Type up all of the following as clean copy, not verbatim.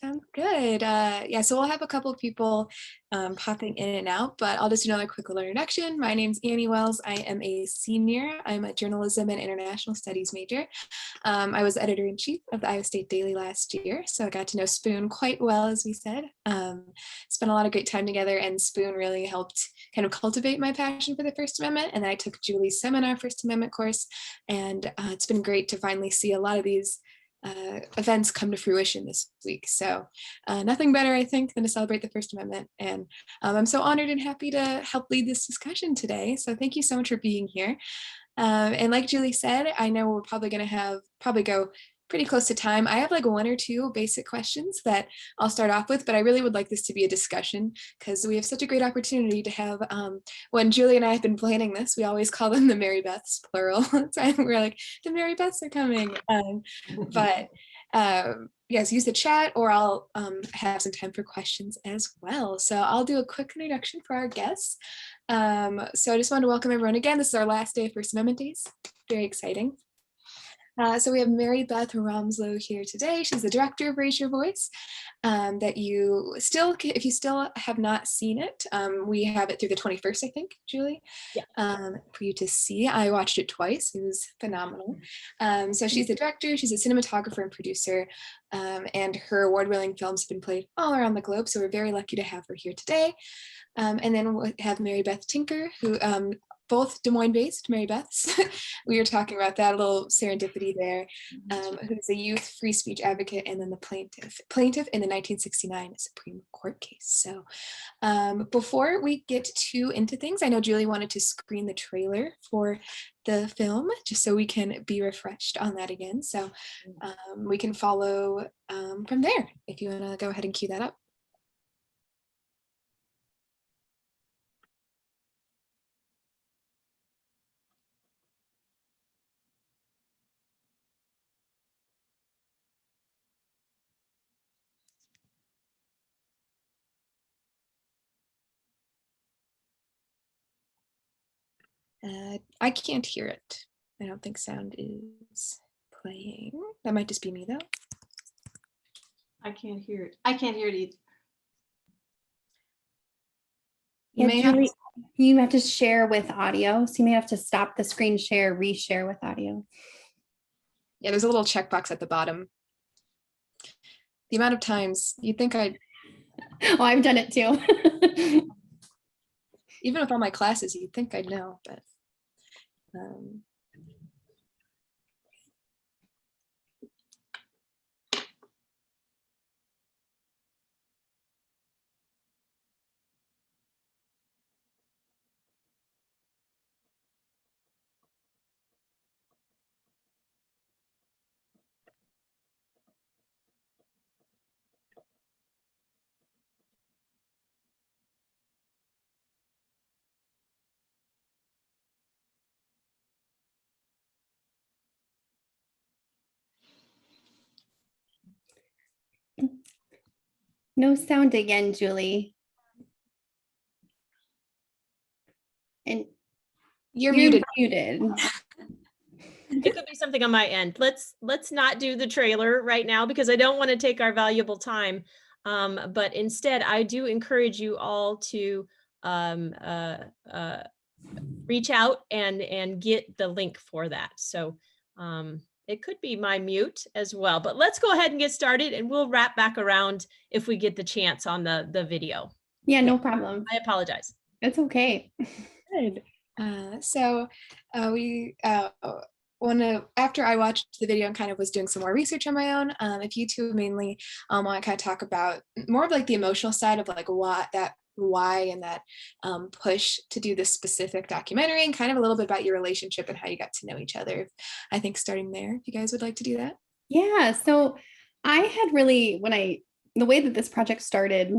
Sounds good. Yeah, so we'll have a couple of people popping in and out, but I'll just do another quick little introduction. My name's Annie Wells. I am a senior. I'm a journalism and international studies major. I was editor-in-chief of the Iowa State Daily last year, so I got to know Spoon quite well, as we said. Spent a lot of great time together, and Spoon really helped kind of cultivate my passion for the First Amendment. And then I took Julie's seminar First Amendment course, and it's been great to finally see a lot of these events come to fruition this week. So nothing better, I think, than to celebrate the First Amendment. And I'm so honored and happy to help lead this discussion today. So thank you so much for being here. And like Julie said, I know we're probably going to probably go pretty close to time. I have like one or two basic questions that I'll start off with, but I really would like this to be a discussion because we have such a great opportunity to have, when Julie and I have been planning this, we always call them the Mary Beths, plural. So we're like, the Mary Beths are coming. But yes, use the chat or I'll have some time for questions as well. So I'll do a quick introduction for our guests. So I just wanted to welcome everyone again. This is our last day of First Amendment Days. Very exciting. So we have Mary Beth Romslo here today. She's the director of Raise Your Voice. That you still, if you still have not seen it, we have it through the 21st, I think, Julie, for you to see. I watched it twice. It was phenomenal. So she's the director, she's a cinematographer and producer, and her award-winning films have been played all around the globe. So we're very lucky to have her here today. And then we'll have Mary Beth Tinker, who both Des Moines-based Mary Beths. We were talking about that, a little serendipity there, who's a youth free speech advocate and then the plaintiff in the 1969 Supreme Court case. So before we get too into things, I know Julie wanted to screen the trailer for the film just so we can be refreshed on that again. So we can follow from there if you want to go ahead and cue that up. I can't hear it. I don't think sound is playing. That might just be me though. I can't hear it. I can't hear it either. You have to share with audio. So you may have to stop the screen share, reshare with audio. Yeah, there's a little checkbox at the bottom. The amount of times you'd think I'd... Oh, I've done it too. Even with all my classes, you'd think I'd know, but No sound again, Julie. And you're muted. Muted. It could be something on my end. Let's not do the trailer right now because I don't want to take our valuable time. But instead, I do encourage you all to reach out and get the link for that. So it could be my mute as well. But let's go ahead and get started, and we'll wrap back around if we get the chance on the video. Yeah, no problem. I apologize. It's okay. Good. So we after I watched the video and kind of was doing some more research on my own, if you two mainly want to kind of talk about more of like the emotional side of like why and that push to do this specific documentary, and kind of a little bit about your relationship and how you got to know each other. I think starting there, if you guys would like to do that. Yeah, so I had really, the way that this project started,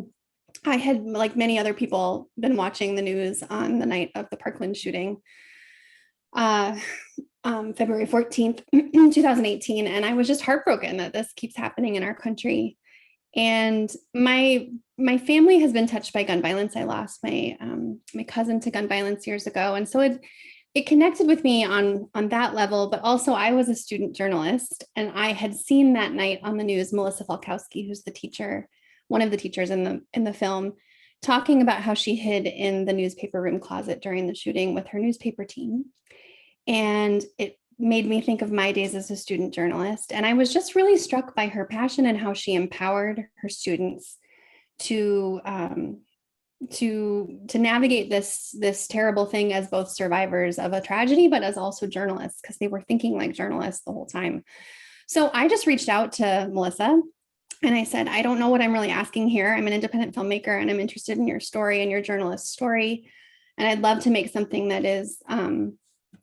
I had, like many other people, been watching the news on the night of the Parkland shooting, February 14th, 2018. And I was just heartbroken that this keeps happening in our country. And my family has been touched by gun violence. I lost my cousin to gun violence years ago. And so it connected with me on that level, but also I was a student journalist, and I had seen that night on the news Melissa Falkowski, who's the teacher, one of the teachers in the film, talking about how she hid in the newspaper room closet during the shooting with her newspaper team. And it made me think of my days as a student journalist. And I was just really struck by her passion and how she empowered her students to navigate this terrible thing as both survivors of a tragedy, but as also journalists, because they were thinking like journalists the whole time. So I just reached out to Melissa and I said, I don't know what I'm really asking here. I'm an independent filmmaker and I'm interested in your story and your journalist story. And I'd love to make something that is,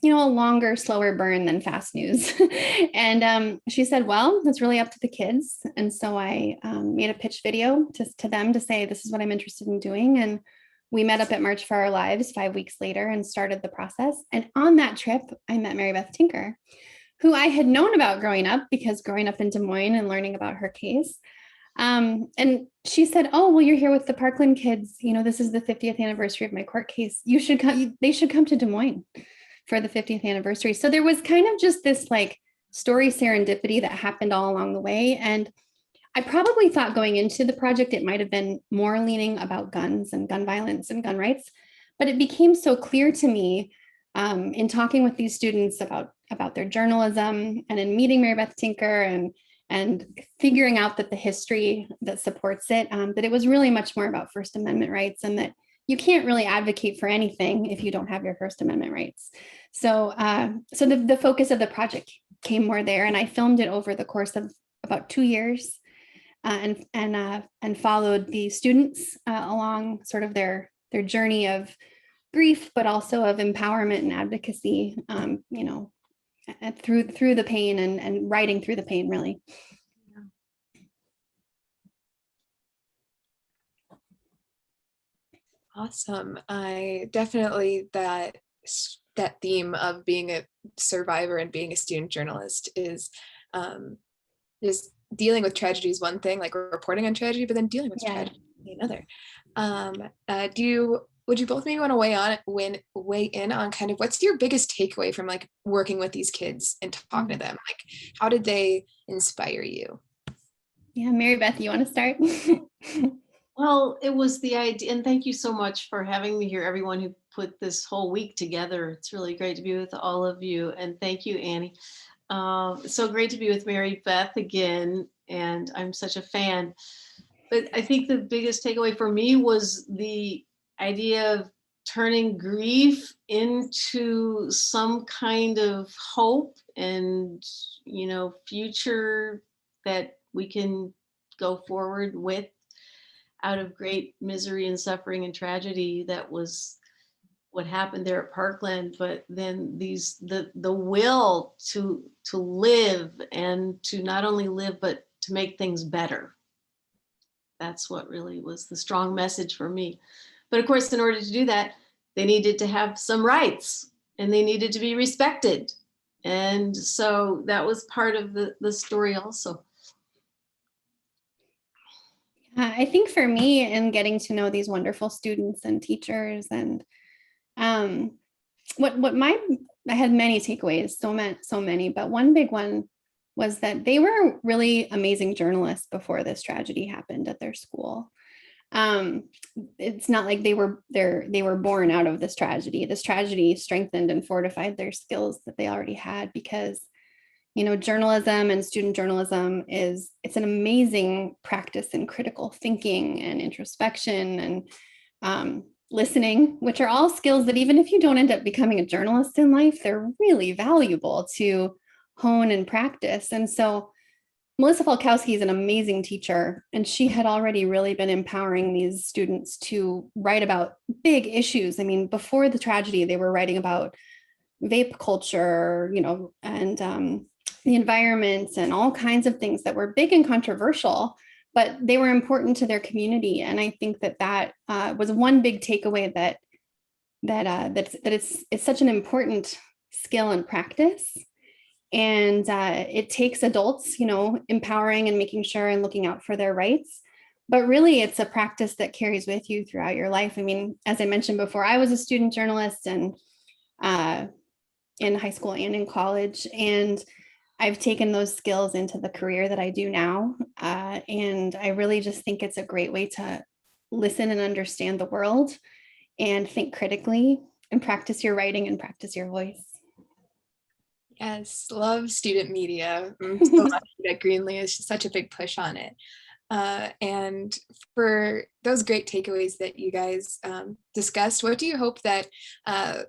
a longer, slower burn than fast news. And she said, well, that's really up to the kids. And so I made a pitch video to them to say, this is what I'm interested in doing. And we met up at March for Our Lives 5 weeks later and started the process. And on that trip, I met Mary Beth Tinker, who I had known about growing up because growing up in Des Moines and learning about her case. And she said, oh, well, you're here with the Parkland kids. This is the 50th anniversary of my court case. You should come. They should come to Des Moines for the 50th anniversary. So there was kind of just this like story serendipity that happened all along the way. And I probably thought going into the project, it might have been more leaning about guns and gun violence and gun rights. But it became so clear to me in talking with these students about their journalism and in meeting Mary Beth Tinker and figuring out that the history that supports it, that it was really much more about First Amendment rights, and that you can't really advocate for anything if you don't have your First Amendment rights. So the focus of the project came more there, and I filmed it over the course of about 2 years, and followed the students along sort of their journey of grief, but also of empowerment and advocacy, through the pain and writing through the pain, really. Awesome. I definitely that theme of being a survivor and being a student journalist is dealing with tragedy is one thing, like reporting on tragedy, but then dealing with tragedy is another. Would you both maybe want to weigh in on kind of what's your biggest takeaway from like working with these kids and talking to them? Like, how did they inspire you? Yeah, Mary Beth, you want to start? Well, it was the idea, and thank you so much for having me here, everyone who put this whole week together. It's really great to be with all of you, and thank you, Annie. So great to be with Mary Beth again, and I'm such a fan. But I think the biggest takeaway for me was the idea of turning grief into some kind of hope and, future that we can go forward with out of great misery and suffering and tragedy. That was what happened there at Parkland. But then the will to live, and to not only live, but to make things better. That's what really was the strong message for me. But of course, in order to do that, they needed to have some rights and they needed to be respected. And so that was part of the story also. I think for me, in getting to know these wonderful students and teachers, and I had many takeaways, so many, but one big one was that they were really amazing journalists before this tragedy happened at their school. It's not like they were born out of this tragedy. This tragedy strengthened and fortified their skills that they already had, because journalism and student journalism it's an amazing practice in critical thinking and introspection and listening, which are all skills that even if you don't end up becoming a journalist in life, they're really valuable to hone and practice. And so Melissa Falkowski is an amazing teacher, and she had already really been empowering these students to write about big issues. I mean, before the tragedy, they were writing about vape culture, and the environment and all kinds of things that were big and controversial, but they were important to their community. And I think that was one big takeaway, that it's such an important skill and practice. And it takes adults, empowering and making sure and looking out for their rights. But really, it's a practice that carries with you throughout your life. I mean, as I mentioned before, I was a student journalist, and in high school and in college. And I've taken those skills into the career that I do now. And I really just think it's a great way to listen and understand the world and think critically and practice your writing and practice your voice. Yes, love student media. I'm so lucky that Greenlee is just such a big push on it. And for those great takeaways that you guys discussed, what do you hope that,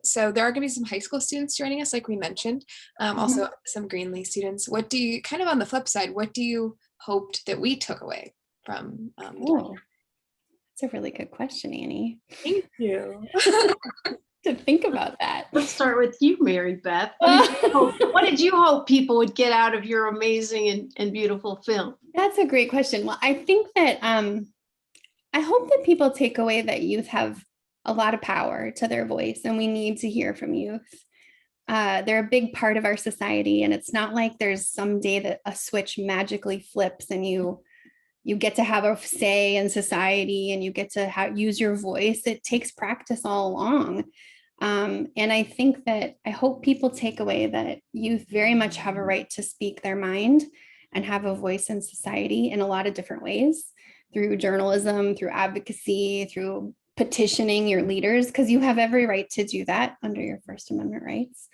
so there are going to be some high school students joining us, like we mentioned, also some Greenlee students. What do you, kind of on the flip side, what do you hoped that we took away from Oh, that's a really good question, Annie. Thank you. To think about that. Let's start with you, Mary Beth. What did you hope people would get out of your amazing and beautiful film? That's a great question. Well, I think that I hope that people take away that youth have a lot of power to their voice, and we need to hear from youth. They're a big part of our society, and it's not like there's some day that a switch magically flips and you get to have a say in society and you get to use your voice. It takes practice all along. And I think that I hope people take away that youth very much have a right to speak their mind and have a voice in society in a lot of different ways, through journalism, through advocacy, through petitioning your leaders, because you have every right to do that under your First Amendment rights.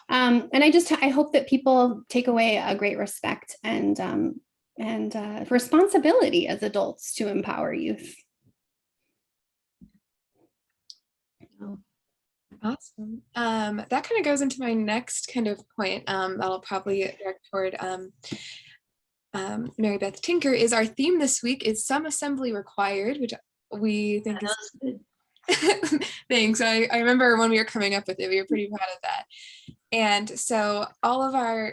And I hope that people take away a great respect and responsibility as adults to empower youth. Awesome. That kind of goes into my next kind of point that'll probably direct toward Mary Beth Tinker. Is our theme this week is some assembly required, which we think is good. Thanks. I remember when we were coming up with it, we were pretty proud of that. And so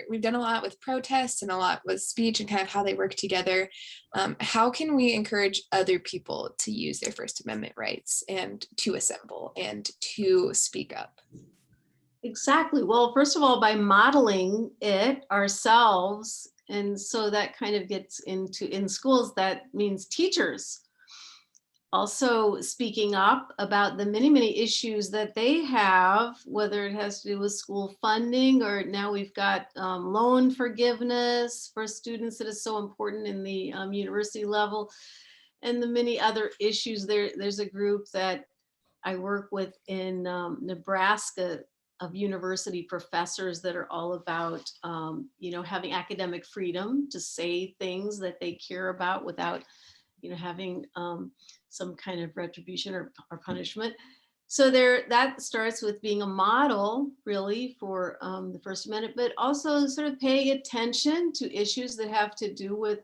we've done a lot with protests and a lot with speech and kind of how they work together. How can we encourage other people to use their First Amendment rights and to assemble and to speak up? Exactly. Well, first of all, by modeling it ourselves. And so that kind of gets into, in schools, that means teachers also speaking up about the many, many issues that they have, whether it has to do with school funding, or now we've got loan forgiveness for students that is so important in the university level, and the many other issues. There's a group that I work with in Nebraska of university professors that are all about, having academic freedom to say things that they care about without, having some kind of retribution or punishment. So that starts with being a model really for the First Amendment, but also sort of paying attention to issues that have to do with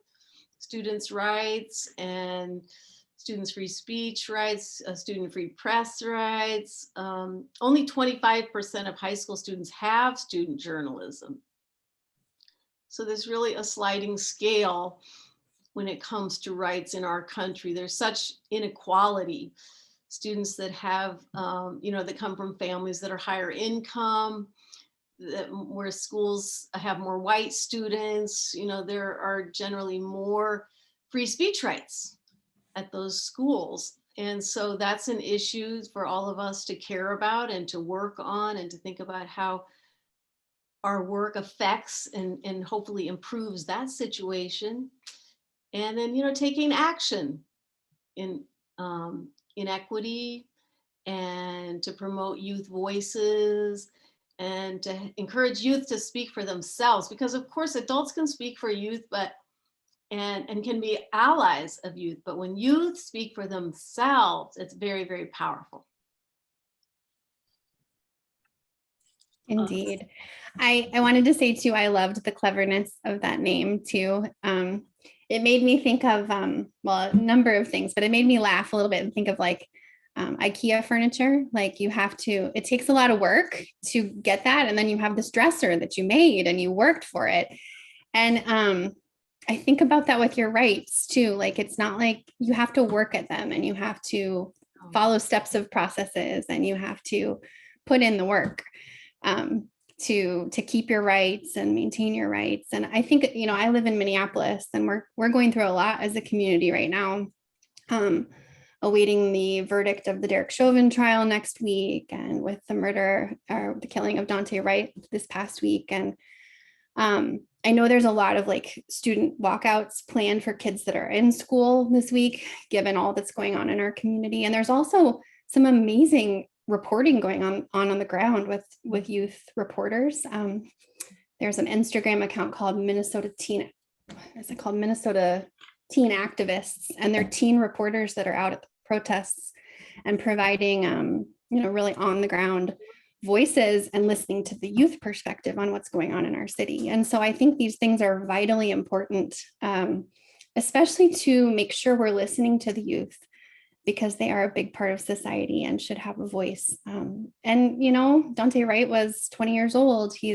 students' rights and students' free speech rights, student free press rights. Only 25% of high school students have student journalism. So there's really a sliding scale when it comes to rights in our country. There's such inequality. Students that have, that come from families that are higher income, where schools have more white students, there are generally more free speech rights at those schools. And so that's an issue for all of us to care about and to work on and to think about how our work affects and hopefully improves that situation. And then, taking action in equity and to promote youth voices and to encourage youth to speak for themselves, because of course adults can speak for youth, and can be allies of youth. But when youth speak for themselves, it's very, very powerful. Indeed. I wanted to say too, I loved the cleverness of that name too. It made me think of, a number of things, but it made me laugh a little bit and think of like IKEA furniture. Like it takes a lot of work to get that. And then you have this dresser that you made and you worked for it. And I think about that with your rights too. Like, it's not like you have to work at them and you have to follow steps of processes and you have to put in the work to keep your rights and maintain your rights. And I think, I live in Minneapolis and we're going through a lot as a community right now. awaiting the verdict of the Derek Chauvin trial next week, and with the murder or the killing of Dante Wright this past week. And I know there's a lot of like student walkouts planned for kids that are in school this week, given all that's going on in our community. And there's also some amazing reporting going on the ground with youth reporters. There's an Instagram account called Minnesota Teen Activists, and they're teen reporters that are out at the protests and providing, really on the ground voices and listening to the youth perspective on what's going on in our city. And so I think these things are vitally important, especially to make sure we're listening to the youth, because they are a big part of society and should have a voice. And Dante Wright was 20 years old. He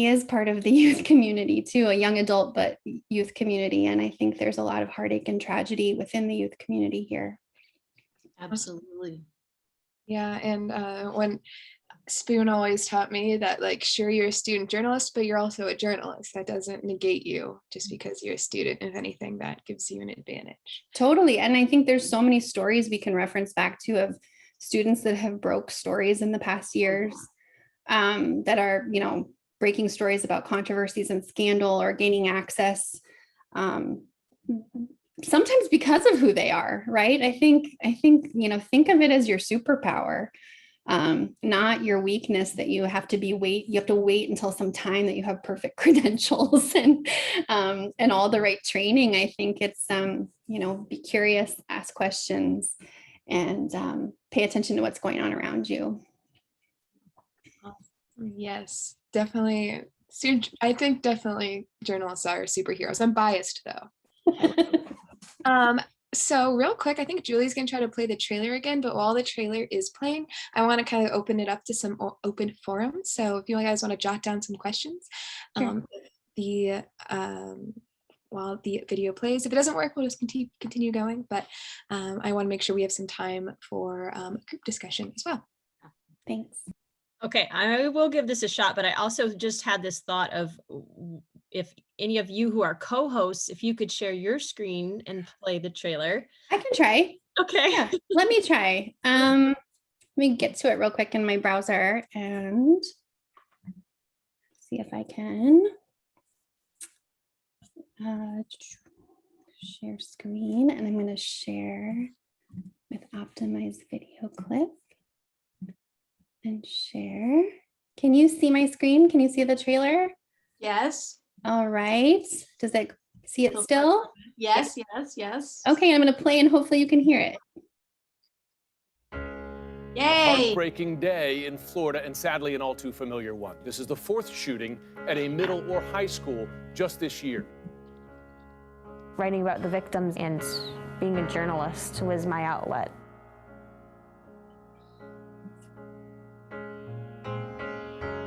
is part of the youth community too, a young adult, but youth community. And I think there's a lot of heartache and tragedy within the youth community here. Absolutely. Yeah, and when Spoon always taught me that, like, sure, you're a student journalist, but you're also a journalist. That doesn't negate you just because you're a student. If anything, that gives you an advantage. Totally. And I think there's so many stories we can reference back to of students that have broke stories in the past years, that are, breaking stories about controversies and scandal or gaining access, sometimes because of who they are, right? I think, think of it as your superpower, not your weakness that you have to wait until some time that you have perfect credentials and all the right training. I think it's, be curious, ask questions, and pay attention to what's going on around you. Yes, definitely. I think definitely journalists are superheroes. I'm biased though. So real quick, I think Julie's gonna try to play the trailer again, but while the trailer is playing, I want to kind of open it up to some open forums. So if you guys want to jot down some questions, Sure. While the video plays. If it doesn't work, we'll just continue going. But I want to make sure we have some time for group discussion as well. Thanks. Okay, I will give this a shot, but I also just had this thought of, if any of you who are co-hosts, if you could share your screen and play the trailer. I can try. Okay. Yeah, let me try. Let me get to it real quick in my browser and see if I can share screen, and I'm going to share with optimized video clip and share. Can you see my screen? Can you see the trailer? Yes. All right. Does it see it still? Yes. Okay, I'm going to play and hopefully you can hear it. Yay! Heartbreaking day in Florida, and sadly an all too familiar one. This is the fourth shooting at a middle or high school just this year. Writing about the victims and being a journalist was my outlet.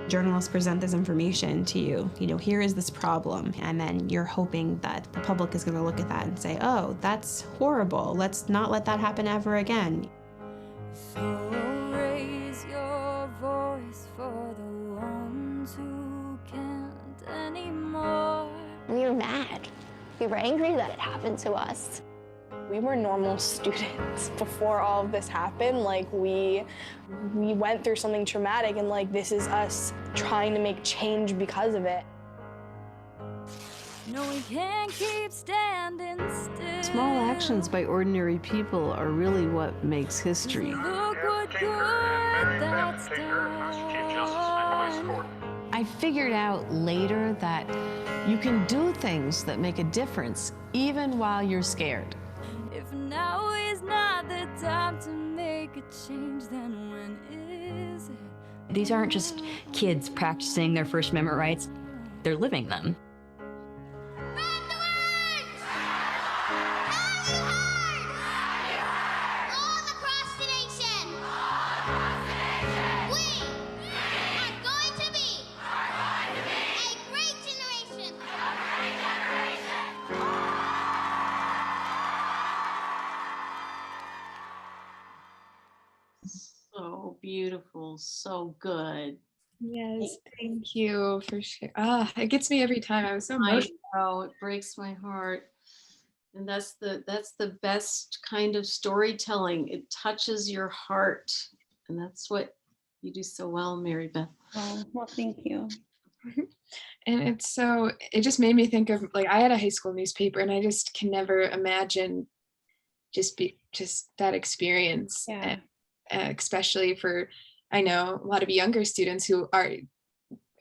Journalists present this information to you. Here is this problem, and then you're hoping that the public is going to look at that and say, oh, that's horrible. Let's not let that happen ever again. So raise your voice for the ones who can't anymore. We were mad. We were angry that it happened to us. We were normal students before all of this happened. Like, we went through something traumatic, and like, this is us trying to make change because of it. No, we can't keep standing still. Small actions by ordinary people are really what makes history. Look what good that's done. I figured out later that you can do things that make a difference even while you're scared. If now is not the time to make a change, then when is it? These aren't just kids practicing their First Amendment rights, they're living them. So beautiful, so good. Yes, thank you for sharing. It gets me every time. I was so I emotional. know, it breaks my heart. And that's the best kind of storytelling. It touches your heart. And that's what you do so well, Mary Beth. Oh, well, thank you. And it just made me think of, like, I had a high school newspaper, and I just can never imagine just that experience. Yeah. Especially for, I know a lot of younger students who are,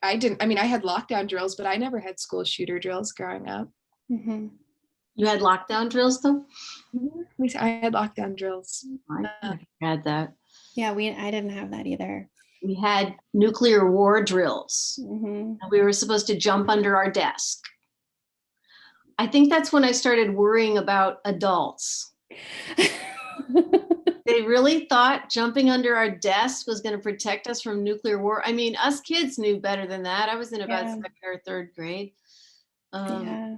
I had lockdown drills, but I never had school shooter drills growing up. Mm-hmm. You had lockdown drills though? I had lockdown drills. I had that. Yeah, I didn't have that either. We had nuclear war drills. Mm-hmm. And we were supposed to jump under our desk. I think that's when I started worrying about adults. They really thought jumping under our desk was going to protect us from nuclear war. I mean, us kids knew better than that. I was in about second or third grade. Yeah.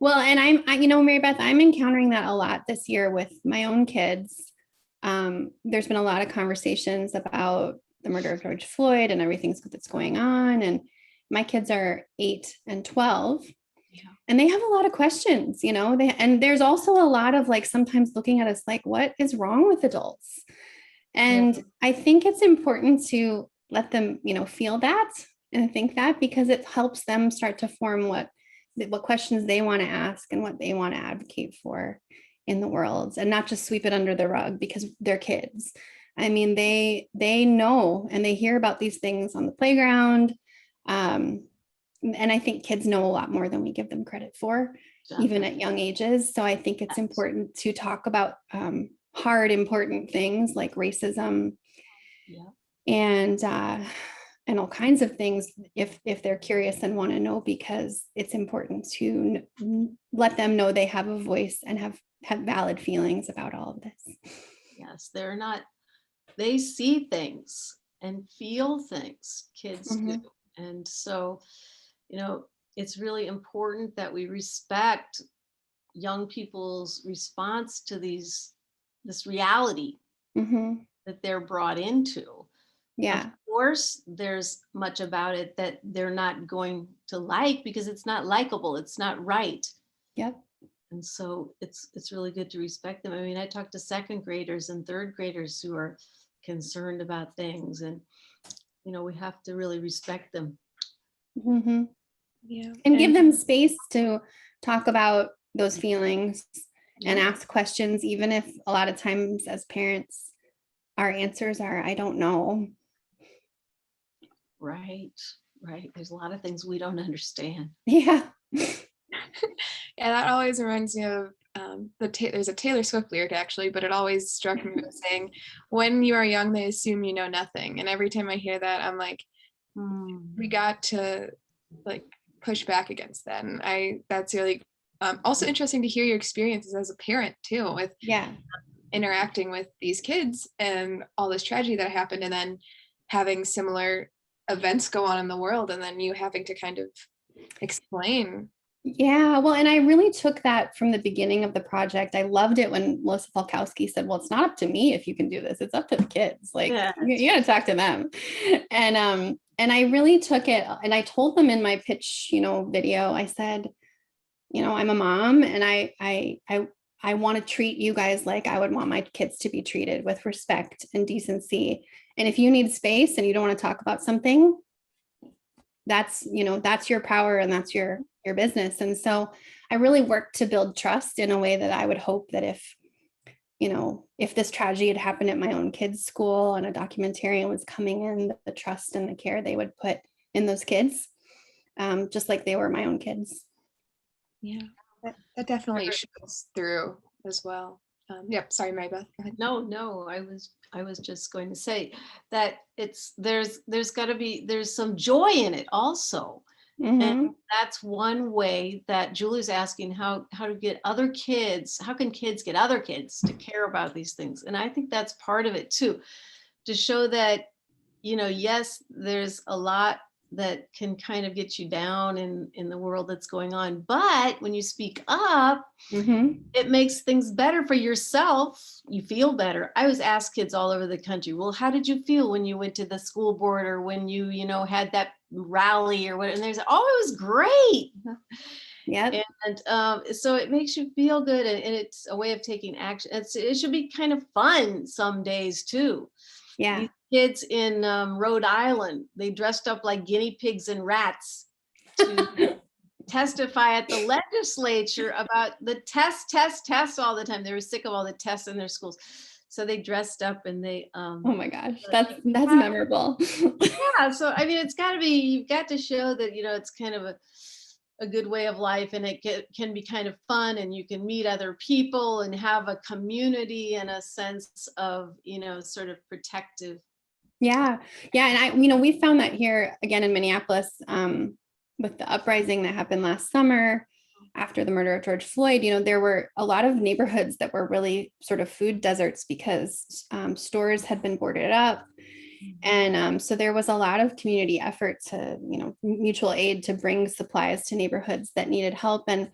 Well, and Mary Beth, I'm encountering that a lot this year with my own kids. There's been a lot of conversations about the murder of George Floyd and everything that's going on. And my kids are 8 and 12. And they have a lot of questions, and there's also a lot of, like, sometimes looking at us like, what is wrong with adults? And I think it's important to let them, feel that and think that, because it helps them start to form what questions they want to ask and what they want to advocate for in the world, and not just sweep it under the rug because they're kids. I mean, they know, and they hear about these things on the playground. And I think kids know a lot more than we give them credit for, even at young ages. So I think it's important to talk about hard, important things like racism and all kinds of things if they're curious and want to know, because it's important to let them know they have a voice and have valid feelings about all of this. Yes, they see things and feel things, kids do. And so, it's really important that we respect young people's response to this reality that they're brought into. Yeah. Of course, there's much about it that they're not going to like because it's not likable. It's not right. Yep. And so it's really good to respect them. I mean, I talk to second graders and third graders who are concerned about things, and, we have to really respect them. Mm-hmm. Yeah. And give them space to talk about those feelings and ask questions, even if a lot of times as parents, our answers are, I don't know. Right. There's a lot of things we don't understand. Yeah. Yeah, that always reminds me of there's a Taylor Swift lyric actually, but it always struck me with saying, when you are young, they assume you know nothing. And every time I hear that, I'm like, we got to, like, push back against that. And that's really also interesting to hear your experiences as a parent too, with interacting with these kids and all this tragedy that happened, and then having similar events go on in the world, and then you having to kind of explain. Yeah, well, and I really took that from the beginning of the project. I loved it when Melissa Falkowski said, well, it's not up to me if you can do this. It's up to the kids. Like, you got to talk to them. And I really took it, and I told them in my pitch, video, I said, I'm a mom, and I want to treat you guys like I would want my kids to be treated, with respect and decency. And if you need space and you don't want to talk about something, that's your power, and that's your business. And so I really worked to build trust in a way that I would hope that if this tragedy had happened at my own kids' school and a documentarian was coming in, the trust and the care they would put in those kids, just like they were my own kids. Yeah, that definitely shows through as well. Yep. Sorry, Marybeth. Go ahead. No, I was just going to say that there's some joy in it also. And that's one way that Julie's asking how to get other kids, how can kids get other kids to care about these things? And I think that's part of it too, to show that, yes, there's a lot that can kind of get you down in the world that's going on. But when you speak up, it makes things better for yourself. You feel better. I was asked kids all over the country, well, how did you feel when you went to the school board, or when you, had that rally or what? And they said, oh, it was great. Yeah. And so it makes you feel good, and it's a way of taking action. It should be kind of fun some days too. Yeah. These kids in Rhode Island, they dressed up like guinea pigs and rats to testify at the legislature about the tests all the time. They were sick of all the tests in their schools. So they dressed up and they Oh my gosh, that's memorable. yeah, so I mean, it's got to be, you've got to show that, it's kind of a good way of life, and it can be kind of fun, and you can meet other people and have a community and a sense of, sort of protective. Yeah. And we found that here again in Minneapolis, with the uprising that happened last summer after the murder of George Floyd, there were a lot of neighborhoods that were really sort of food deserts because stores had been boarded up. And so there was a lot of community effort to, mutual aid to bring supplies to neighborhoods that needed help. And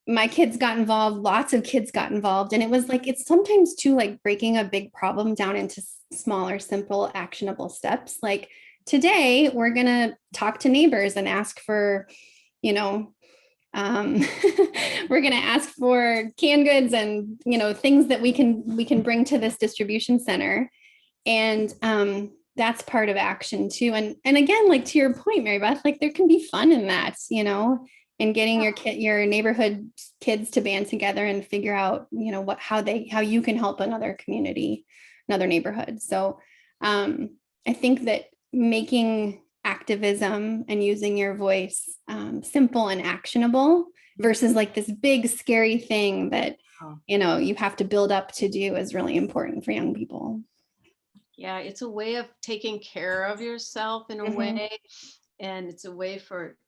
my kids got involved, lots of kids got involved. And it was like, it's sometimes too like breaking a big problem down into smaller, simple, actionable steps. Like today, we're going to talk to neighbors and ask for, we're going to ask for canned goods and, things that we can bring to this distribution center. And that's part of action too. And again, like to your point, Mary Beth, like there can be fun in that, and getting your neighborhood kids to band together and figure out, how you can help another community, another neighborhood. So I think that making activism and using your voice simple and actionable versus like this big scary thing that you have to build up to do is really important for young people. Yeah, it's a way of taking care of yourself in a way, and it's a way for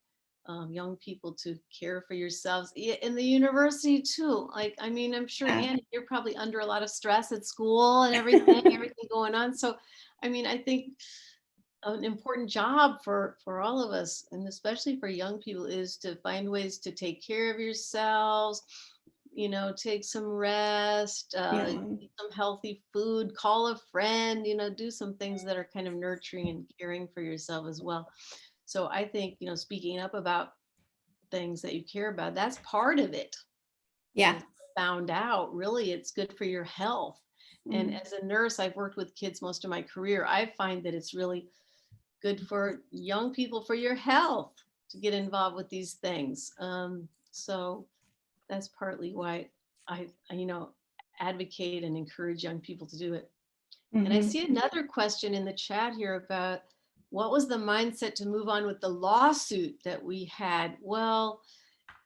young people to care for yourselves in the university too. Like, I mean, I'm sure Annie, you're probably under a lot of stress at school and everything going on. So, I mean, I think an important job for all of us, and especially for young people, is to find ways to take care of yourselves, take some rest, eat some healthy food, call a friend, do some things that are kind of nurturing and caring for yourself as well. So I think, speaking up about things that you care about, that's part of it. Yeah. Found out really it's good for your health. And as a nurse, I've worked with kids most of my career. I find that it's really good for young people, for your health, to get involved with these things. So that's partly why I advocate and encourage young people to do it. And I see another question in the chat here about what was the mindset to move on with the lawsuit that we had? Well,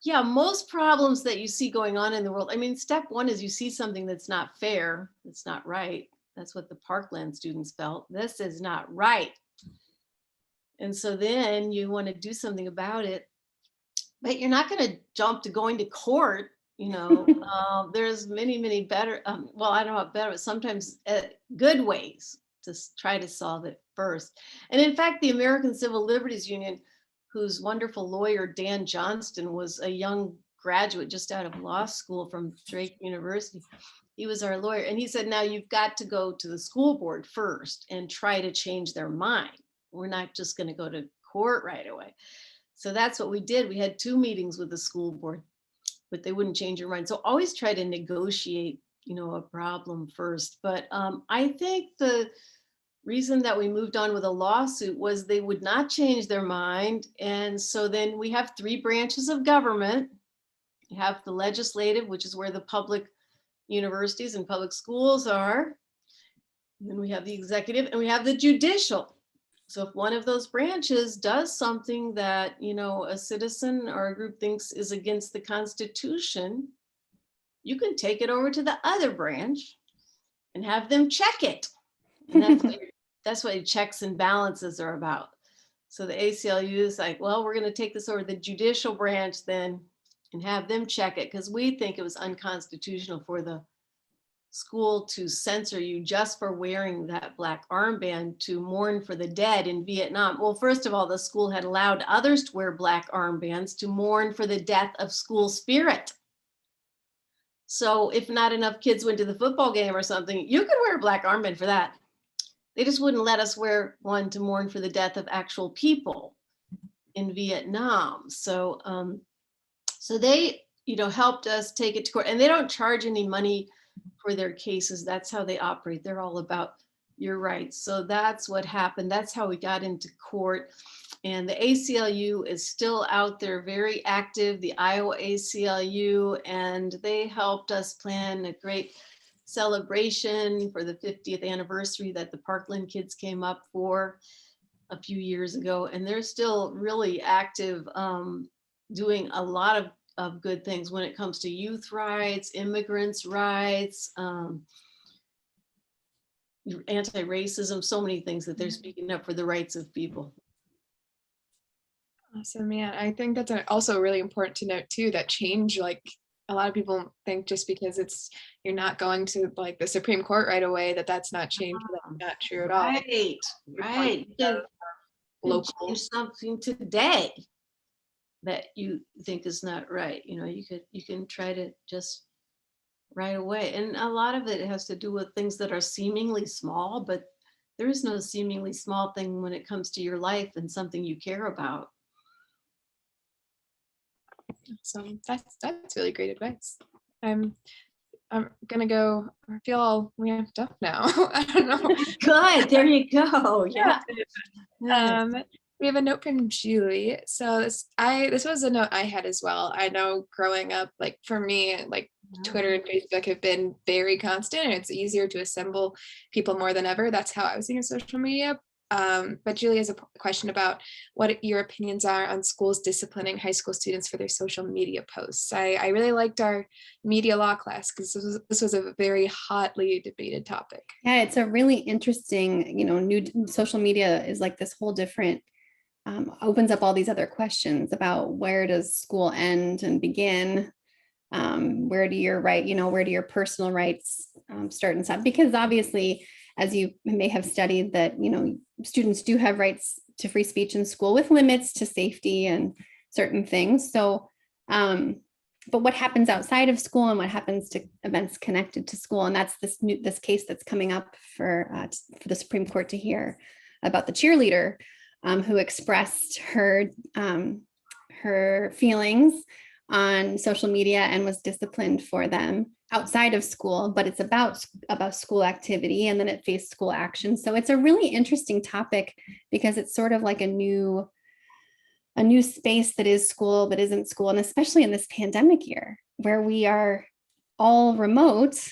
yeah, most problems that you see going on in the world, I mean, step one is you see something that's not fair, that's not right. That's what the Parkland students felt. This is not right. And so then you want to do something about it, but you're not going to jump to going to court. There's many better, well, I don't know about better, but sometimes good ways to try to solve it first. And in fact, the American Civil Liberties Union, whose wonderful lawyer, Dan Johnston, was a young graduate just out of law school from Drake University. He was our lawyer. And he said, now you've got to go to the school board first and try to change their mind. We're not just going to go to court right away. So that's what we did. We had 2 meetings with the school board, but they wouldn't change your mind. So always try to negotiate, a problem first. But I think the reason that we moved on with a lawsuit was they would not change their mind. And so then we have 3 branches of government. You have the legislative, which is where the public universities and public schools are. And then we have the executive, and we have the judicial. So if one of those branches does something that, a citizen or a group thinks is against the Constitution, you can take it over to the other branch and have them check it. And that's what checks and balances are about. So the ACLU is like, well, we're going to take this over to the judicial branch then and have them check it, because we think it was unconstitutional for the school to censor you just for wearing that black armband to mourn for the dead in Vietnam. Well, first of all, the school had allowed others to wear black armbands to mourn for the death of school spirit. So if not enough kids went to the football game or something, you could wear a black armband for that. They just wouldn't let us wear one to mourn for the death of actual people in Vietnam. So So they, helped us take it to court, and they don't charge any money for their cases. That's how they operate. They're all about your rights. So that's what happened. That's how we got into court. And the ACLU is still out there, very active, the Iowa ACLU, and they helped us plan a great celebration for the 50th anniversary that the Parkland kids came up for a few years ago. And they're still really active, doing a lot of good things when it comes to youth rights, immigrants' rights, anti-racism, so many things that they're speaking up for the rights of people. Awesome, man. I think that's also really important to note too, that change, like a lot of people think just because you're not going to like the Supreme Court right away, that's not change. That's not true at all. Right. Local something today that you think is not right. You can try to just right away. And a lot of it has to do with things that are seemingly small, but there is no seemingly small thing when it comes to your life and something you care about. So that's really great advice. I'm gonna go. I feel all ramped up now. I don't know. Good. There you go. Yeah. We have a note from Julie. So this was a note I had as well. I know growing up, like for me, like Twitter and Facebook have been very constant, and it's easier to assemble people more than ever. That's how I was using social media. But Julie has a question about what your opinions are on schools disciplining high school students for their social media posts. I really liked our media law class because this was a very hotly debated topic. Yeah, it's a really interesting, new social media is like this whole different, opens up all these other questions about where does school end and begin? Where do your where do your personal rights start and stop? Because obviously, as you may have studied, that students do have rights to free speech in school with limits to safety and certain things. So, but what happens outside of school and what happens to events connected to school, and that's this case that's coming up for the Supreme Court to hear about the cheerleader who expressed her feelings on social media and was disciplined for them outside of school, but it's about school activity, and then it faced school action. So it's a really interesting topic because it's sort of like a new space that is school but isn't school, and especially in this pandemic year where we are all remote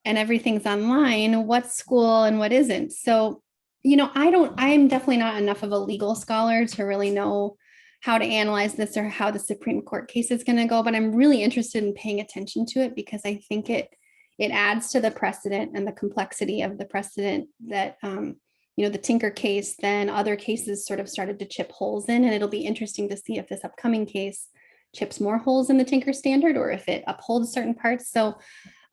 and everything's online, what's school and what isn't. So I'm definitely not enough of a legal scholar to really know how to analyze this or how the Supreme Court case is going to go, but I'm really interested in paying attention to it because I think it adds to the precedent and the complexity of the precedent that, the Tinker case, then other cases sort of started to chip holes in, and it'll be interesting to see if this upcoming case chips more holes in the Tinker standard or if it upholds certain parts. So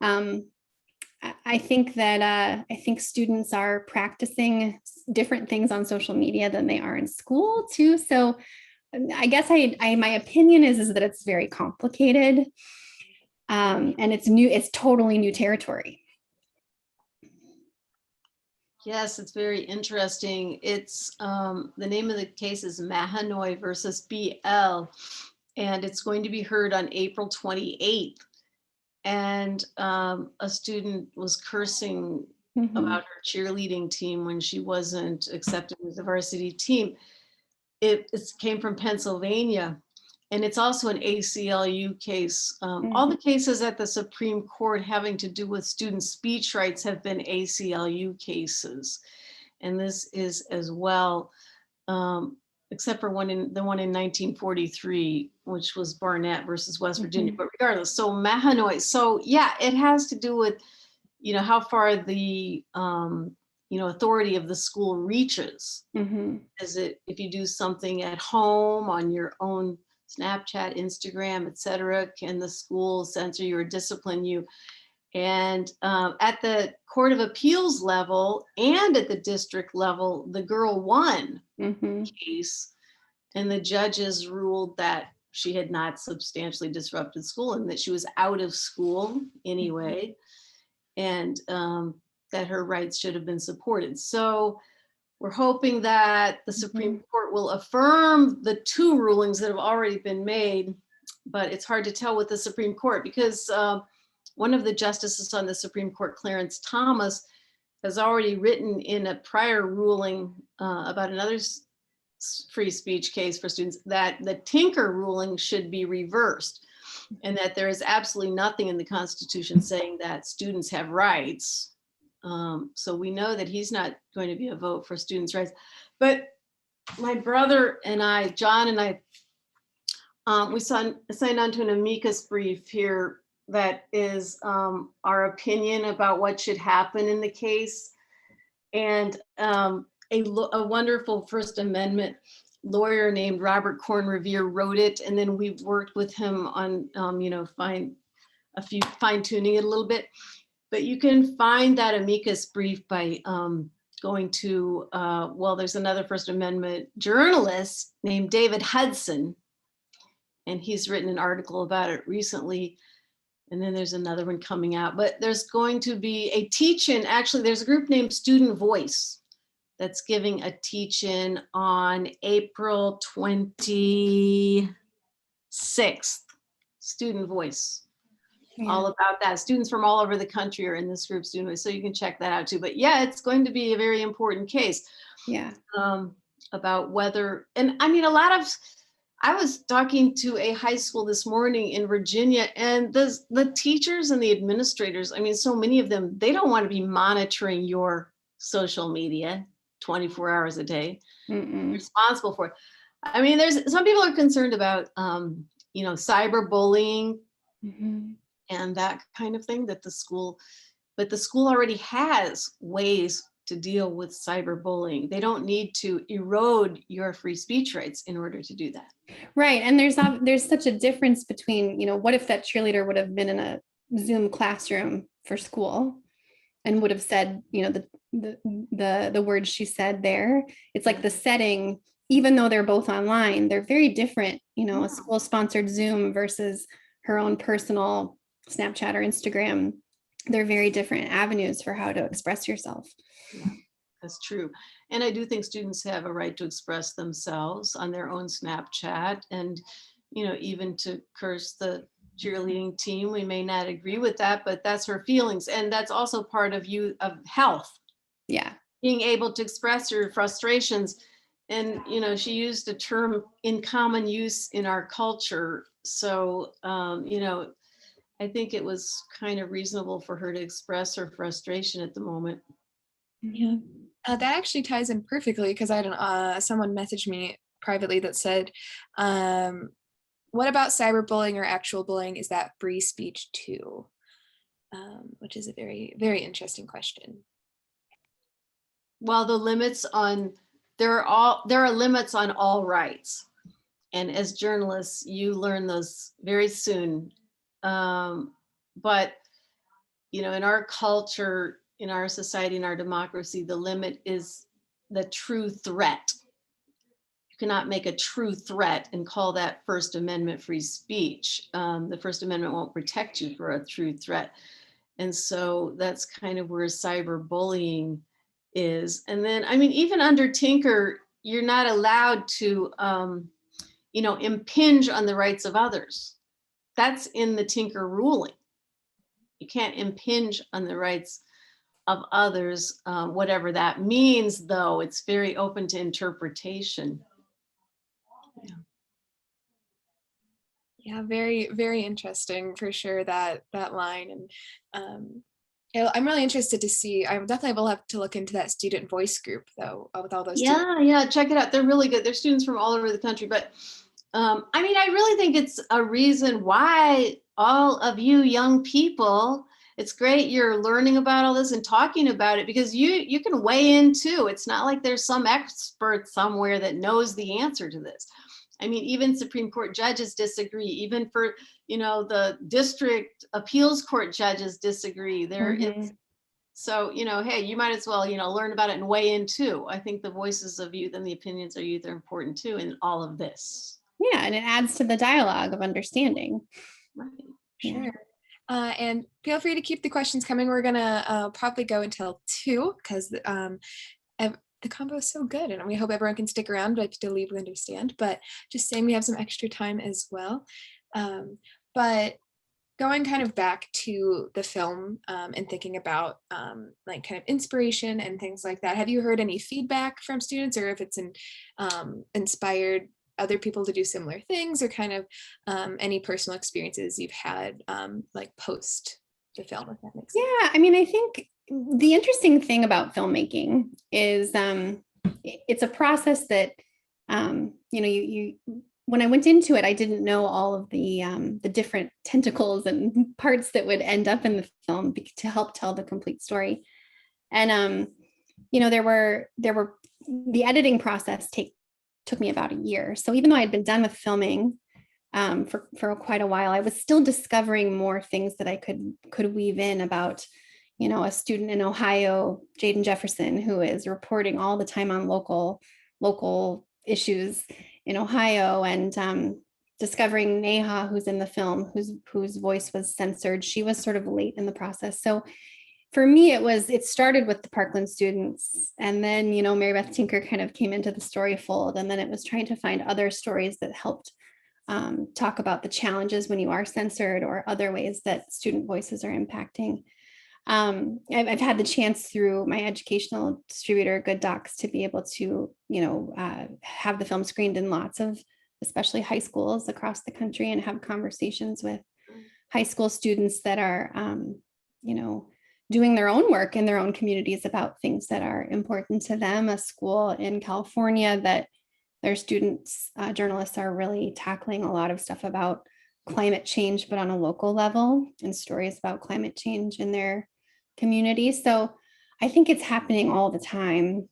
I think that students are practicing different things on social media than they are in school too. So I guess my opinion is that it's very complicated, and it's totally new territory. Yes, it's very interesting. It's the name of the case is Mahanoy versus BL, and it's going to be heard on April 28th. And a student was cursing about her cheerleading team when she wasn't accepted as the varsity team. It came from Pennsylvania, and it's also an ACLU case. All the cases at the Supreme Court having to do with student speech rights have been ACLU cases, and this is as well, except for the one in 1943, which was Barnett versus West Virginia. But regardless, so Mahanoy. So yeah, it has to do with how far the authority of the school reaches. Is it, if you do something at home on your own Snapchat, Instagram, etc., can the school censor you or discipline you? And at the Court of Appeals level and at the district level, the girl won the case, and the judges ruled that she had not substantially disrupted school and that she was out of school anyway, and that her rights should have been supported. So we're hoping that the Supreme Court will affirm the two rulings that have already been made but it's hard to tell with the Supreme Court because one of the justices on the Supreme Court, Clarence Thomas, has already written in a prior ruling about another free speech case for students that the Tinker ruling should be reversed, and that there is absolutely nothing in the Constitution saying that students have rights. So we know that he's not going to be a vote for students' rights. But my brother and I, John and I, we signed on to an amicus brief here that is our opinion about what should happen in the case. And a wonderful First Amendment lawyer named Robert Corn Revere wrote it, and then we worked with him on fine tuning it a little bit. But you can find that amicus brief by going to there's another First Amendment journalist named David Hudson, and he's written an article about it recently. And then there's another one coming out, but there's going to be a teach-in. Actually, there's a group named Student Voice that's giving a teach-in on April 26th. Student Voice, all about that. Students from all over the country are in this group, Student Voice, so you can check that out too. But yeah, it's going to be a very important case. Yeah. About whether, and I mean, I was talking to a high school this morning in Virginia, and the teachers and the administrators, I mean, so many of them, they don't want to be monitoring your social media 24 hours a day. Responsible for it. I mean, there's some people are concerned about, cyberbullying and that kind of thing but the school already has ways to deal with cyberbullying. They don't need to erode your free speech rights in order to do that. Right. And there's such a difference between, what if that cheerleader would have been in a Zoom classroom for school and would have said, the words she said there. It's like the setting, even though they're both online, they're very different, a school sponsored Zoom versus her own personal Snapchat or Instagram. They're very different avenues for how to express yourself. Yeah, that's true. And I do think students have a right to express themselves on their own Snapchat, and, even to curse the cheerleading team. We may not agree with that, but that's her feelings. And that's also part of health. Yeah. Being able to express your frustrations. And, she used a term in common use in our culture. So, I think it was kind of reasonable for her to express her frustration at the moment. Yeah, that actually ties in perfectly because I had someone messaged me privately that said, what about cyberbullying or actual bullying? Is that free speech too? Which is a very, very interesting question. Well, there are limits on all rights. And as journalists, you learn those very soon. But, in our culture, in our society, in our democracy, the limit is the true threat. You cannot make a true threat and call that First Amendment free speech. The First Amendment won't protect you for a true threat. And so that's kind of where cyberbullying is. And then, I mean, even under Tinker, you're not allowed to, impinge on the rights of others. That's in the Tinker ruling. You can't impinge on the rights of others, whatever that means, though. It's very open to interpretation. Yeah, very, very interesting for sure, that line. And I'm really interested to see. I definitely will have to look into that student voice group, though, with all those. Yeah, check it out. They're really good. They're students from all over the country. But I mean, I really think it's a reason why all of you young people, it's great you're learning about all this and talking about it, because you can weigh in too. It's not like there's some expert somewhere that knows the answer to this. I mean, even Supreme Court judges disagree. Even for, the district appeals court judges disagree. So, hey, you might as well, learn about it and weigh in too. I think the voices of youth and the opinions of youth are important too in all of this. Yeah, and it adds to the dialogue of understanding. Right. Sure. And feel free to keep the questions coming. We're gonna probably go until 2 because the combo is so good, and we hope everyone can stick around, but to leave, we understand. But just saying, we have some extra time as well. But going kind of back to the film and thinking about like kind of inspiration and things like that, have you heard any feedback from students, or if it's inspired other people to do similar things, or kind of any personal experiences you've had like post the film, if that makes sense? Yeah, I mean, I think the interesting thing about filmmaking is it's a process that, you when I went into it, I didn't know all of the different tentacles and parts that would end up in the film to help tell the complete story. And there were the editing process took me about a year. So even though I'd been done with filming for quite a while, I was still discovering more things that I could weave in about, a student in Ohio, Jaden Jefferson, who is reporting all the time on local issues in Ohio, and discovering Neha, who's in the film, whose voice was censored. She was sort of late in the process. So for me, it started with the Parkland students, and then, Mary Beth Tinker kind of came into the story fold, and then it was trying to find other stories that helped talk about the challenges when you are censored, or other ways that student voices are impacting. I've had the chance through my educational distributor, Good Docs, to be able to, have the film screened in lots of, especially high schools across the country, and have conversations with high school students that are, doing their own work in their own communities about things that are important to them. A school in California that their students, journalists, are really tackling a lot of stuff about climate change, but on a local level, and stories about climate change in their community. So I think it's happening all the time,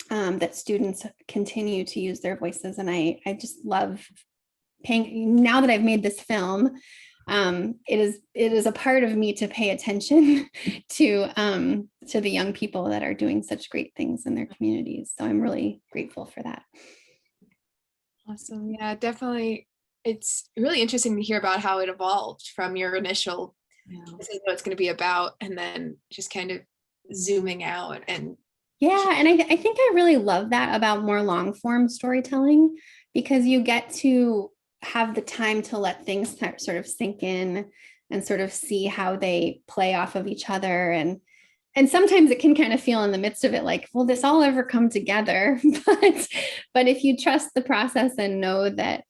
that students continue to use their voices. And I just love now that I've made this film, it is a part of me to pay attention to the young people that are doing such great things in their communities. So I'm really grateful for that. Awesome. Yeah, definitely. It's really interesting to hear about how it evolved from your initial, this is what it's going to be about, and then just kind of zooming out. And yeah, and I think I really love that about more long form storytelling, because you get to have the time to let things sort of sink in and sort of see how they play off of each other. And sometimes it can kind of feel in the midst of it like, will this all ever come together? But if you trust the process and know that,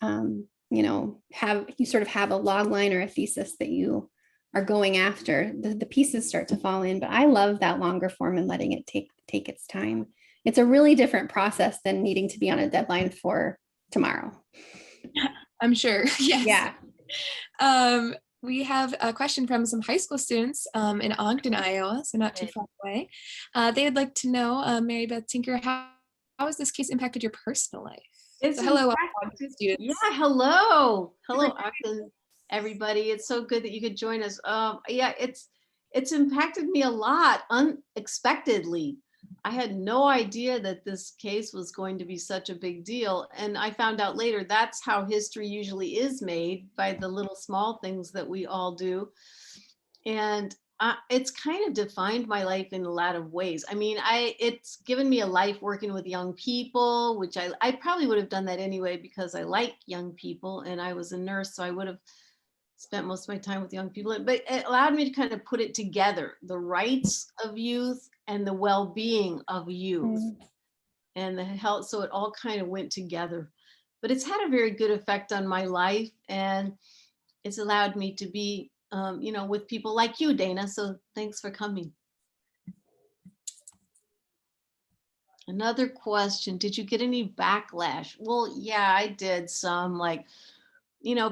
you sort of have a log line or a thesis that you are going after, the pieces start to fall in. But I love that longer form and letting it take its time. It's a really different process than needing to be on a deadline for tomorrow. I'm sure. Yes. Yeah. We have a question from some high school students in Ogden, Iowa, so not too far away. They would like to know, Mary Beth Tinker, how has this case impacted your personal life? So hello, Ogden students. Yeah, hello, Ogden, everybody. It's so good that you could join us. Yeah, it's impacted me a lot unexpectedly. I had no idea that this case was going to be such a big deal. And I found out later that's how history usually is made, by the little small things that we all do. And it's kind of defined my life in a lot of ways. I mean, it's given me a life working with young people, which I probably would have done that anyway, because I like young people and I was a nurse. So I would have spent most of my time with young people, but it allowed me to kind of put it together, the rights of youth and the well-being of youth and the health. So it all kind of went together, but it's had a very good effect on my life, and it's allowed me to be, with people like you, Dana. So thanks for coming. Another question, did you get any backlash? Well, yeah, I did some,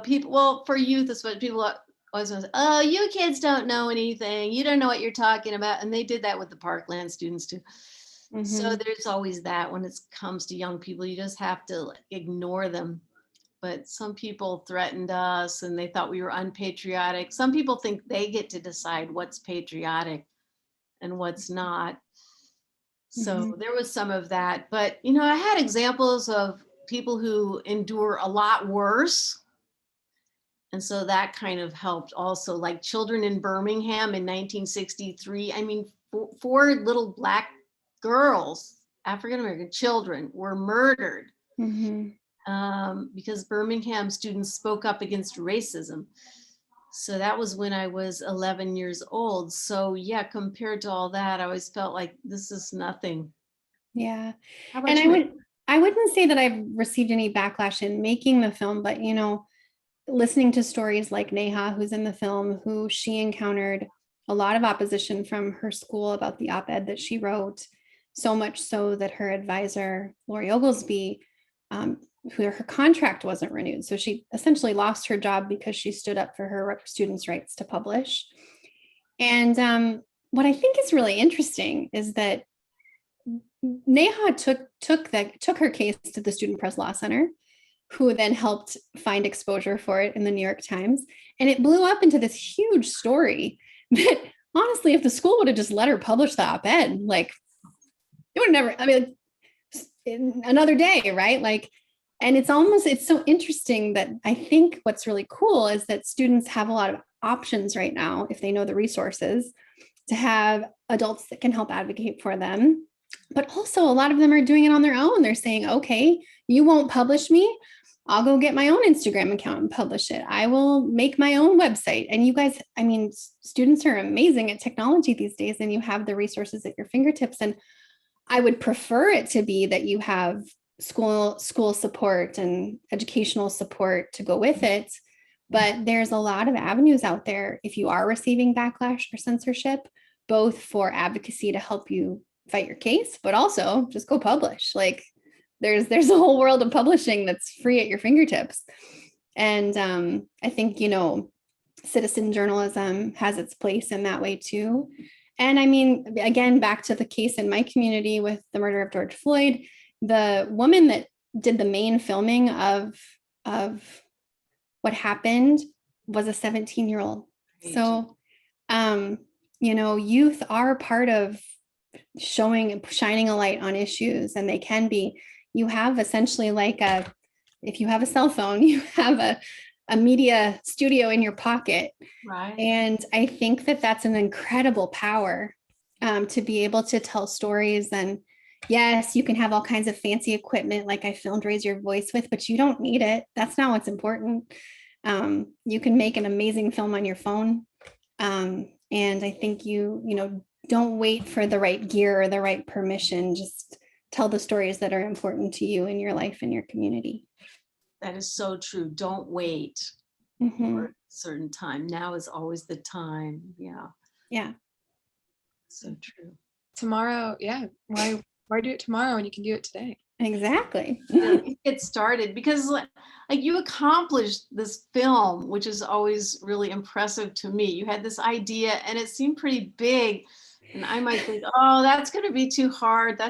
people, well, for youth, that's what people always say, oh, you kids don't know anything. You don't know what you're talking about. And they did that with the Parkland students too. Mm-hmm. So there's always that when it comes to young people, you just have to ignore them. But some people threatened us and they thought we were unpatriotic. Some people think they get to decide what's patriotic and what's not. So there was some of that. But, I had examples of people who endure a lot worse. And so that kind of helped also, like children in Birmingham in 1963. I mean, four little Black girls, African-American children, were murdered. because Birmingham students spoke up against racism. So that was when I was 11 years old. So yeah, compared to all that, I always felt like this is nothing. Yeah. How about And you? I wouldn't say that I've received any backlash in making the film, but listening to stories like Neha, who's in the film, who she encountered a lot of opposition from her school about the op-ed that she wrote, so much so that her advisor, Lori Oglesby, her contract wasn't renewed. So she essentially lost her job because she stood up for her students' rights to publish. And what I think is really interesting is that Neha took her case to the Student Press Law Center, who then helped find exposure for it in the New York Times. And it blew up into this huge story that honestly, if the school would have just let her publish the op-ed, like it would never, another day, right? And it's so interesting that I think what's really cool is that students have a lot of options right now, if they know the resources, to have adults that can help advocate for them. But also a lot of them are doing it on their own. They're saying, okay, you won't publish me. I'll go get my own Instagram account and publish it. I will make my own website. And you guys, students are amazing at technology these days, and you have the resources at your fingertips. And I would prefer it to be that you have school support and educational support to go with it. But there's a lot of avenues out there if you are receiving backlash or censorship, both for advocacy to help you fight your case, but also just go publish. There's a whole world of publishing that's free at your fingertips. And I think, citizen journalism has its place in that way too. And again, back to the case in my community with the murder of George Floyd, the woman that did the main filming of what happened was a 17-year-old. So, youth are part of shining a light on issues, and they can be. You have essentially if you have a cell phone, you have a media studio in your pocket. Right. And I think that that's an incredible power to be able to tell stories. And yes, you can have all kinds of fancy equipment like I filmed Raise Your Voice with, but you don't need it. That's not what's important. You can make an amazing film on your phone. And I think don't wait for the right gear or the right permission. Just tell the stories that are important to you in your life and your community. That is so true. Don't wait for a certain time. Now is always the time. Yeah. Yeah. So true. Tomorrow, yeah. Why do it tomorrow when you can do it today? Exactly. Get started, because like you accomplished this film, which is always really impressive to me. You had this idea and it seemed pretty big, and I might think, oh, that's going to be too hard.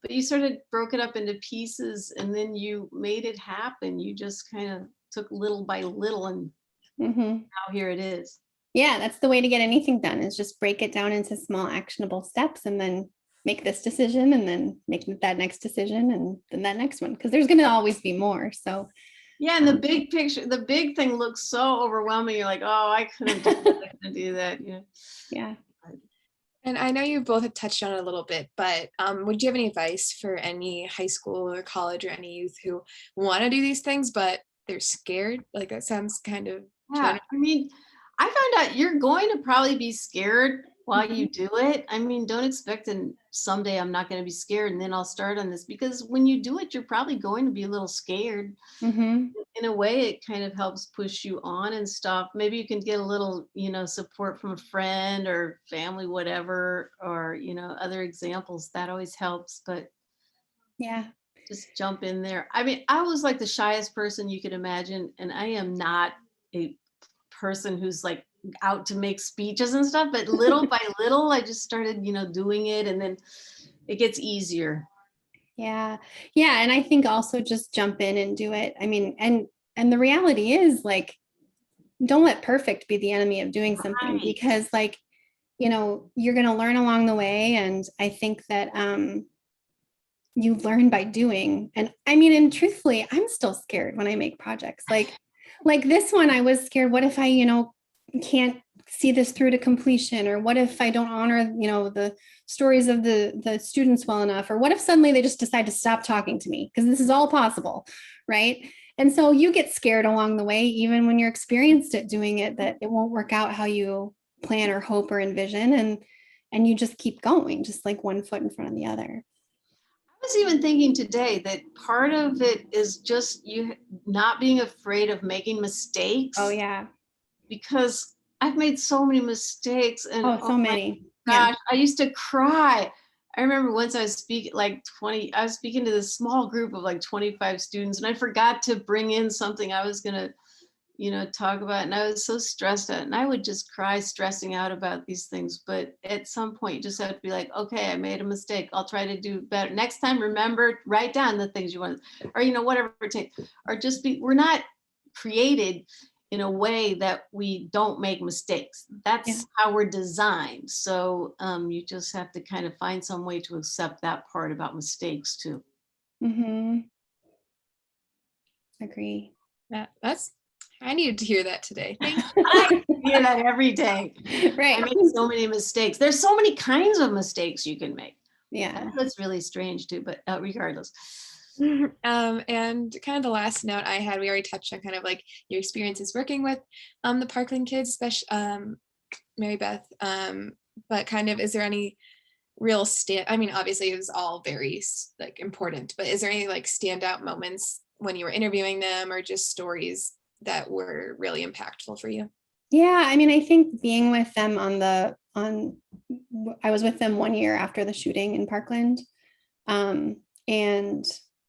But you sort of broke it up into pieces, and then you made it happen. You just kind of took little by little, and now here it is. Yeah, that's the way to get anything done, is just break it down into small actionable steps, and then make this decision, and then make that next decision, and then that next one, because there's going to always be more. So yeah, and the big picture, the big thing looks so overwhelming. You're like, oh, I couldn't do that. Yeah. And I know you both have touched on it a little bit, but would you have any advice for any high school or college or any youth who want to do these things, but they're scared? Like, that sounds kind of... Yeah, I found out you're going to probably be scared while you do it. Don't expect someday I'm not going to be scared and then I'll start on this, because when you do it, you're probably going to be a little scared. In a way, it kind of helps push you on and stuff. Maybe you can get a little, support from a friend or family, whatever, or, other examples. That always helps. But yeah, just jump in there. I was like the shyest person you could imagine, and I am not a person who's like out to make speeches and stuff, but little by little I just started doing it, and then it gets easier. Yeah And I think also just jump in and do it. And the reality is, like, don't let perfect be the enemy of doing something, because you're going to learn along the way. And I think that you learn by doing. And truthfully, I'm still scared when I make projects like this one. I was scared, what if I can't see this through to completion? Or what if I don't honor, the stories of the students well enough? Or what if suddenly they just decide to stop talking to me? Because this is all possible, right? And so you get scared along the way, even when you're experienced at doing it, that it won't work out how you plan or hope or envision. And you just keep going, just like one foot in front of the other. I was even thinking today that part of it is just you not being afraid of making mistakes. Oh, yeah. Because I've made so many mistakes. And so many. Gosh, I used to cry. I remember once I was speaking I was speaking to this small group of like 25 students, and I forgot to bring in something I was gonna, talk about. And I was so stressed out, and I would just cry stressing out about these things. But at some point you just have to be like, okay, I made a mistake. I'll try to do better. Next time, remember, write down the things you want, or, whatever it takes, or just we're not created in a way that we don't make mistakes. That's how we're designed. So you just have to kind of find some way to accept that part about mistakes too. Mm-hmm. Agree. I needed to hear that today. Thank you. I hear that every day. Right. I make so many mistakes. There's so many kinds of mistakes you can make. Yeah. That's really strange too, but regardless. And kind of the last note I had, we already touched on kind of like your experiences working with the Parkland kids, especially Mary Beth, but kind of, is there any real obviously it was all very like important, but is there any like standout moments when you were interviewing them, or just stories that were really impactful for you? Yeah, I think being with them I was with them 1 year after the shooting in Parkland, and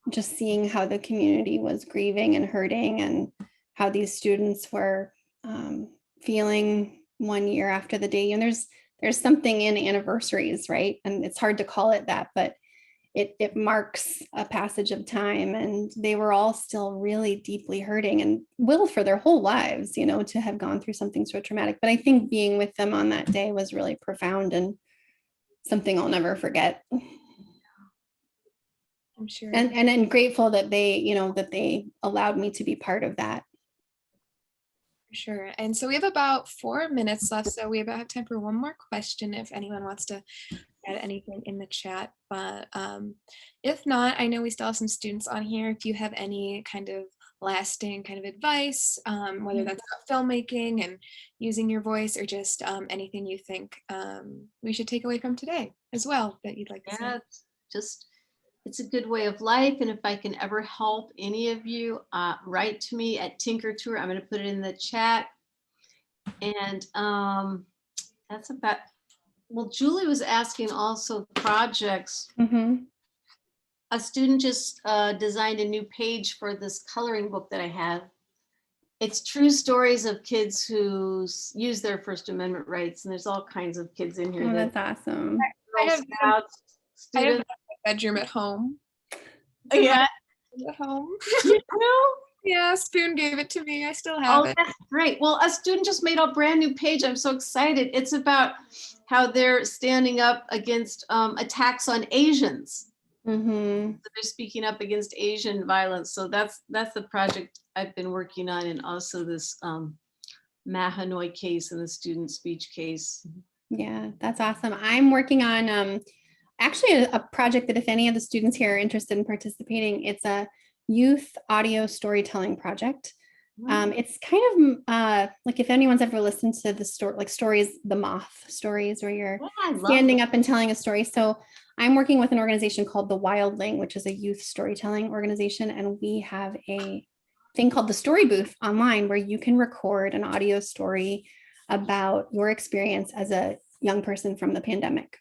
just seeing how the community was grieving and hurting, and how these students were feeling 1 year after the day. And there's something in anniversaries, right? And it's hard to call it that, but it marks a passage of time, and they were all still really deeply hurting and will for their whole lives, to have gone through something so traumatic. But I think being with them on that day was really profound and something I'll never forget. I'm sure. And grateful that they allowed me to be part of that. Sure. And so we have about 4 minutes left, so we have time for one more question if anyone wants to add anything in the chat. But if not, I know we still have some students on here. If you have any kind of lasting kind of advice, whether that's about filmmaking and using your voice, or just anything you think we should take away from today as well that you'd like to say. It's a good way of life. And if I can ever help any of you, write to me at Tinker Tour. I'm going to put it in the chat. And that's about, well, Julie was asking also projects. Mm-hmm. A student just designed a new page for this coloring book that I have. It's true stories of kids who use their First Amendment rights. And there's all kinds of kids in here. Oh, that's awesome. I have a bedroom at home. Yeah. At home. You do? Yeah, Spoon gave it to me. I still have it. That's great. Well, a student just made a brand new page. I'm so excited. It's about how they're standing up against attacks on Asians. Mm-hmm. So they're speaking up against Asian violence. So that's the project I've been working on, and also this Mahanoy case and the student speech case. Yeah, that's awesome. I'm working on actually a project that if any of the students here are interested in participating, it's a youth audio storytelling project. It's kind of like if anyone's ever listened to the story, like stories, the Moth stories, where you're standing up and telling a story. So I'm working with an organization called The Wildling, which is a youth storytelling organization. And we have a thing called the Story Booth online, where you can record an audio story about your experience as a young person from the pandemic.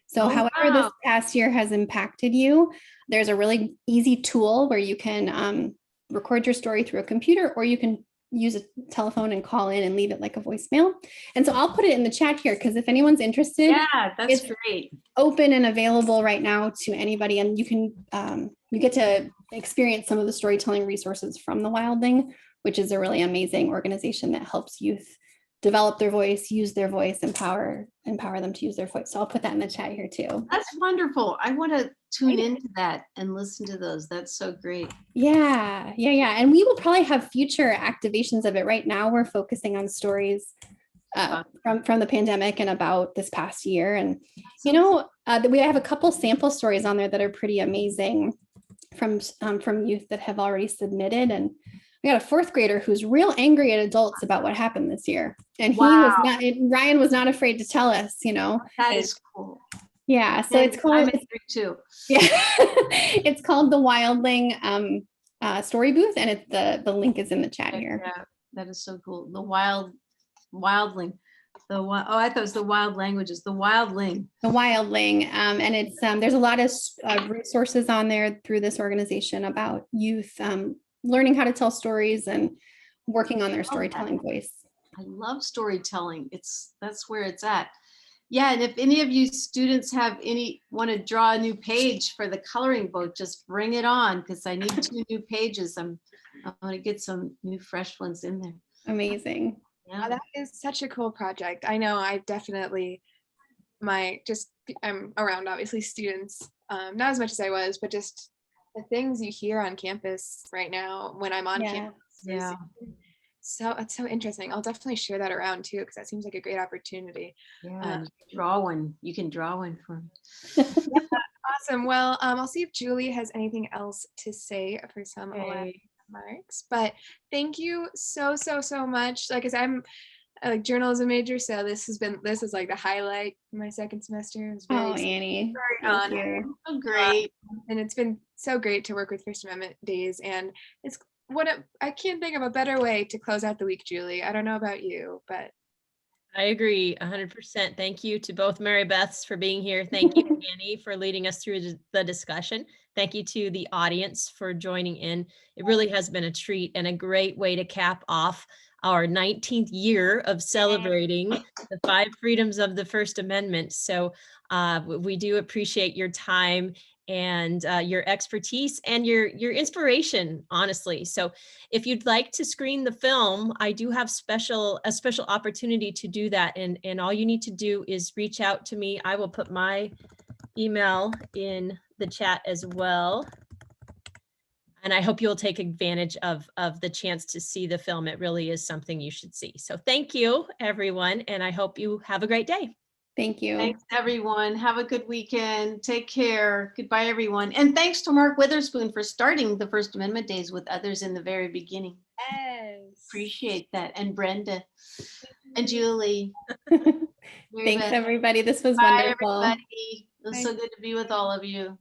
So however this past year has impacted you, there's a really easy tool where you can record your story through a computer, or you can use a telephone and call in and leave it like a voicemail. And so I'll put it in the chat here, because if anyone's interested, that's great. Open and available right now to anybody. And you can, you get to experience some of the storytelling resources from The Wildling, which is a really amazing organization that helps youth develop their voice, use their voice, empower them to use their voice. So I'll put that in the chat here too. That's wonderful. I want to tune into that and listen to those. That's so great. Yeah. And we will probably have future activations of it. Right now, we're focusing on stories from the pandemic and about this past year. And, you know, we have a couple sample stories on there that are pretty amazing from youth that have already submitted. And we got a 4th grader who's real angry at adults about what happened this year. And Ryan was not afraid to tell us, you know. That is cool. Yeah. So it's called, I'm angry too. Yeah. It's called the Wildling Story Booth, and the link is in the chat here. Yeah, that is so cool. The Wildling. I thought it was the Wild Languages. The Wildling. The Wildling, and it's there's a lot of resources on there through this organization about youth learning how to tell stories and working on their storytelling voice. I love storytelling. That's where it's at. Yeah, and if any of you students want to draw a new page for the coloring book, just bring it on, because I need 2 new pages. I'm going to get some new fresh ones in there. Amazing. Yeah, that is such a cool project. I know I definitely I'm around obviously students, not as much as I was, but just the things you hear on campus right now when I'm on campus. Yeah. So it's so interesting. I'll definitely share that around too, because that seems like a great opportunity. Yeah, draw one. You can draw one for me. Yeah, awesome. Well, I'll see if Julie has anything else to say for some remarks. But thank you so much. Like I said, I'm a journalism major, so this is like the highlight of my 2nd semester. It was Annie, very honored. Oh, great. And it's been so great to work with First Amendment Days, and it's I can't think of a better way to close out the week, Julie. I don't know about you, but I agree 100%. Thank you to both Mary Beths for being here. Thank you, Annie, for leading us through the discussion. Thank you to the audience for joining in. It really has been a treat and a great way to cap off our 19th year of celebrating the 5 freedoms of the First Amendment. So we do appreciate your time and your expertise and your inspiration, honestly. So if you'd like to screen the film, I do have a special opportunity to do that. And all you need to do is reach out to me. I will put my email in the chat as well. And I hope you'll take advantage of the chance to see the film. It really is something you should see. So thank you, everyone. And I hope you have a great day. Thank you. Thanks, everyone. Have a good weekend. Take care. Goodbye, everyone. And thanks to Mark Witherspoon for starting the First Amendment Days with others in the very beginning. Yes. Appreciate that. And Brenda and Julie. Thanks, everybody. This was wonderful. Everybody. It was so good to be with all of you.